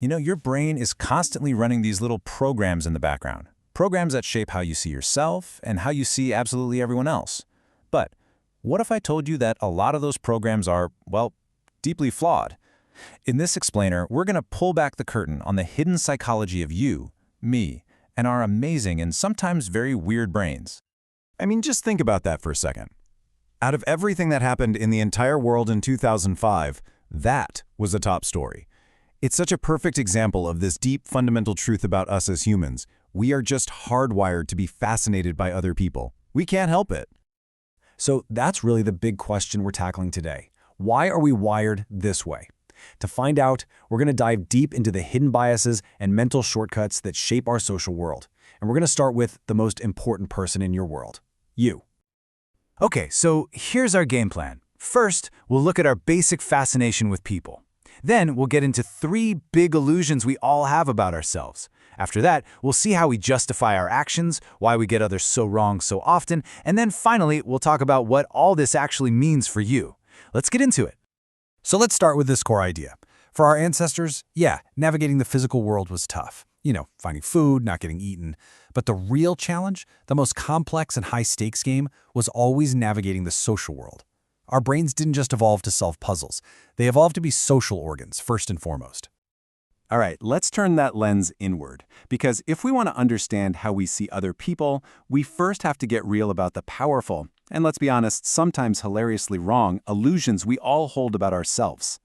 Your brain is constantly running these little programs in the background. Programs that shape how you see yourself and how you see absolutely everyone else. But what if I told you that a lot of those programs are, well, deeply flawed? In this explainer, we're going to pull back the curtain on the hidden psychology of you, me, and our amazing and sometimes very weird brains. I mean, just think about that for a second. Out of everything that happened in the entire world in 2005, that was a top story. It's such a perfect example of this deep fundamental truth about us as humans. We are just hardwired to be fascinated by other people. We can't help it. So that's really the big question we're tackling today. Why are we wired this way? To find out, we're going to dive deep into the hidden biases and mental shortcuts that shape our social world. And we're going to start with the most important person in your world, you. Okay, so here's our game plan. First, we'll look at our basic fascination with people. Then we'll get into 3 big illusions we all have about ourselves. After that, we'll see how we justify our actions, why we get others so wrong so often, and then finally, we'll talk about what all this actually means for you. Let's get into it. So let's start with this core idea. For our ancestors, yeah, navigating the physical world was tough. Finding food, not getting eaten. But the real challenge, the most complex and high-stakes game, was always navigating the social world. Our brains didn't just evolve to solve puzzles. They evolved to be social organs, first and foremost. All right, let's turn that lens inward. Because if we want to understand how we see other people, we first have to get real about the powerful, and let's be honest, sometimes hilariously wrong, illusions we all hold about ourselves.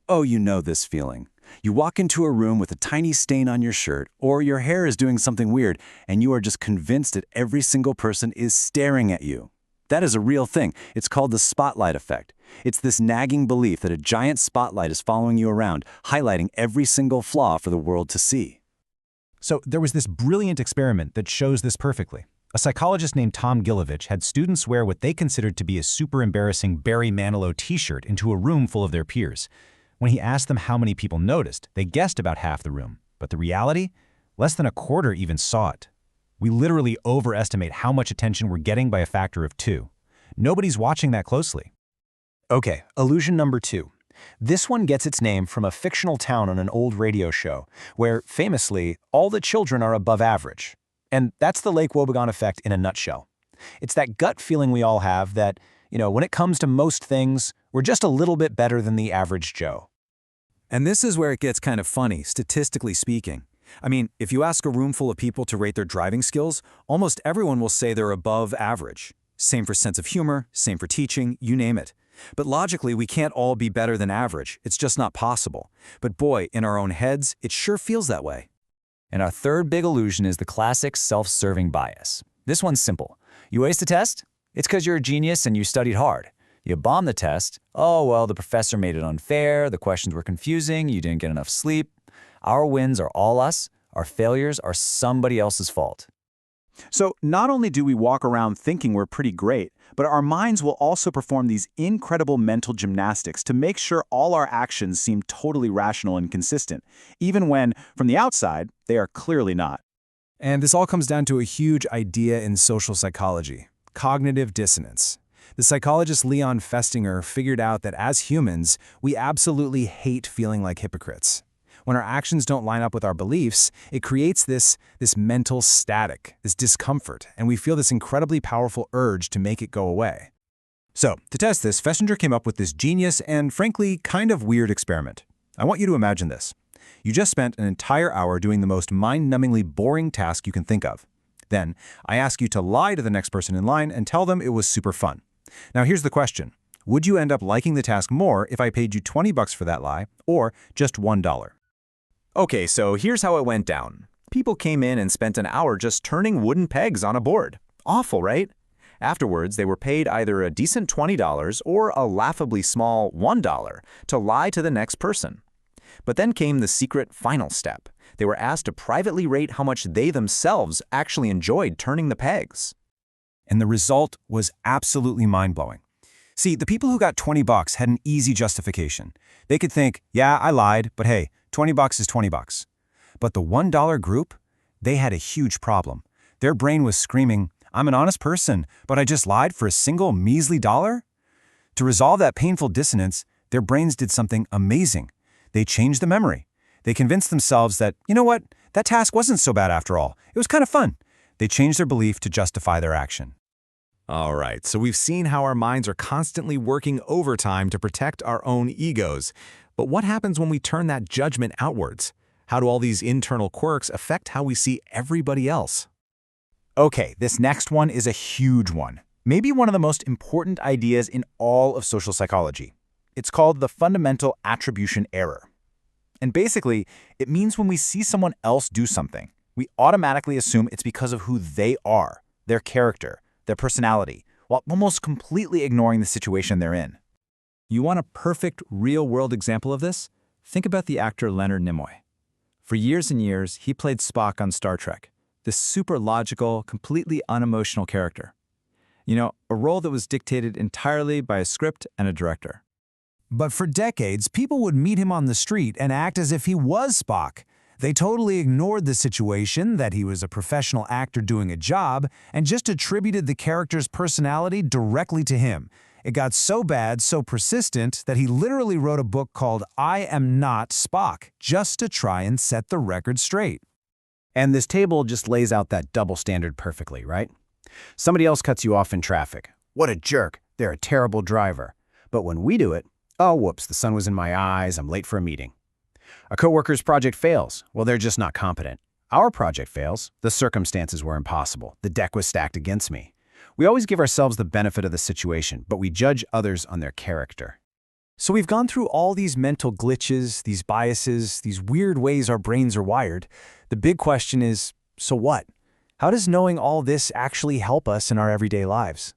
Oh, you know this feeling. You walk into a room with a tiny stain on your shirt, or your hair is doing something weird, and you are just convinced that every single person is staring at you. That is a real thing. It's called the spotlight effect. It's this nagging belief that a giant spotlight is following you around, highlighting every single flaw for the world to see. So there was this brilliant experiment that shows this perfectly. A psychologist named Tom Gilovich had students wear what they considered to be a super embarrassing Barry Manilow t-shirt into a room full of their peers. When he asked them how many people noticed, they guessed about half the room. But the reality? Less than a quarter even saw it. We literally overestimate how much attention we're getting by a factor of 2. Nobody's watching that closely. Okay, illusion number 2. This one gets its name from a fictional town on an old radio show, where, famously, all the children are above average. And that's the Lake Wobegon effect in a nutshell. It's that gut feeling we all have that, when it comes to most things, we're just a little bit better than the average Joe. And this is where it gets kind of funny, statistically speaking. I mean, if you ask a room full of people to rate their driving skills, almost everyone will say they're above average. Same for sense of humor, same for teaching, you name it. But logically, we can't all be better than average. It's just not possible. But boy, in our own heads, it sure feels that way. And our third big illusion is the classic self-serving bias. This one's simple. You ace the test? It's because you're a genius and you studied hard. You bomb the test. Oh, well, the professor made it unfair, the questions were confusing, you didn't get enough sleep. Our wins are all us, our failures are somebody else's fault. So not only do we walk around thinking we're pretty great, but our minds will also perform these incredible mental gymnastics to make sure all our actions seem totally rational and consistent, even when, from the outside, they are clearly not. And this all comes down to a huge idea in social psychology: cognitive dissonance. The psychologist Leon Festinger figured out that as humans, we absolutely hate feeling like hypocrites. When our actions don't line up with our beliefs, it creates this mental static, this discomfort, and we feel this incredibly powerful urge to make it go away. So, to test this, Festinger came up with this genius and, frankly, kind of weird experiment. I want you to imagine this. You just spent an entire hour doing the most mind-numbingly boring task you can think of. Then, I ask you to lie to the next person in line and tell them it was super fun. Now, here's the question. Would you end up liking the task more if I paid you $20 for that lie, or just $1? Okay, so here's how it went down. People came in and spent an hour just turning wooden pegs on a board. Awful, right? Afterwards, they were paid either a decent $20 or a laughably small $1 to lie to the next person. But then came the secret final step. They were asked to privately rate how much they themselves actually enjoyed turning the pegs. And the result was absolutely mind-blowing. See, the people who got $20 had an easy justification. They could think, yeah, I lied, but hey, $20 is $20. But the $1 group, they had a huge problem. Their brain was screaming, I'm an honest person, but I just lied for a single measly dollar? To resolve that painful dissonance, their brains did something amazing. They changed the memory. They convince themselves that, you know what, that task wasn't so bad after all. It was kind of fun. They change their belief to justify their action. All right, so we've seen how our minds are constantly working overtime to protect our own egos. But what happens when we turn that judgment outwards? How do all these internal quirks affect how we see everybody else? Okay, this next one is a huge one. Maybe one of the most important ideas in all of social psychology. It's called the fundamental attribution error. And basically, it means when we see someone else do something, we automatically assume it's because of who they are, their character, their personality, while almost completely ignoring the situation they're in. You want a perfect, real-world example of this? Think about the actor Leonard Nimoy. For years and years, he played Spock on Star Trek, this super logical, completely unemotional character. You know, a role that was dictated entirely by a script and a director. But for decades, people would meet him on the street and act as if he was Spock. They totally ignored the situation, that he was a professional actor doing a job, and just attributed the character's personality directly to him. It got so bad, so persistent, that he literally wrote a book called I Am Not Spock, just to try and set the record straight. And this table just lays out that double standard perfectly, right? Somebody else cuts you off in traffic. What a jerk. They're a terrible driver. But when we do it, oh, whoops, the sun was in my eyes, I'm late for a meeting. A coworker's project fails. Well, they're just not competent. Our project fails. The circumstances were impossible. The deck was stacked against me. We always give ourselves the benefit of the situation, but we judge others on their character. So we've gone through all these mental glitches, these biases, these weird ways our brains are wired. The big question is, so what? How does knowing all this actually help us in our everyday lives?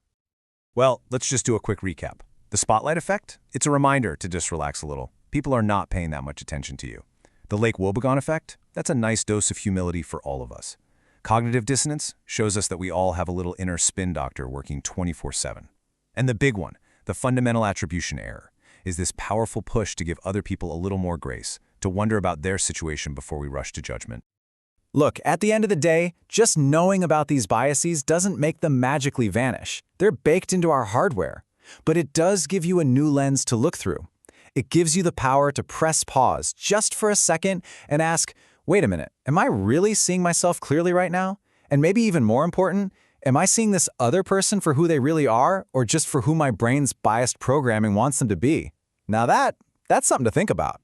Well, let's just do a quick recap. The spotlight effect? It's a reminder to just relax a little. People are not paying that much attention to you. The Lake Wobegon effect? That's a nice dose of humility for all of us. Cognitive dissonance shows us that we all have a little inner spin doctor working 24/7. And the big one, the fundamental attribution error, is this powerful push to give other people a little more grace, to wonder about their situation before we rush to judgment. Look, at the end of the day, just knowing about these biases doesn't make them magically vanish. They're baked into our hardware. But it does give you a new lens to look through. It gives you the power to press pause just for a second and ask, wait a minute, am I really seeing myself clearly right now? And maybe even more important, am I seeing this other person for who they really are, or just for who my brain's biased programming wants them to be? Now that's something to think about.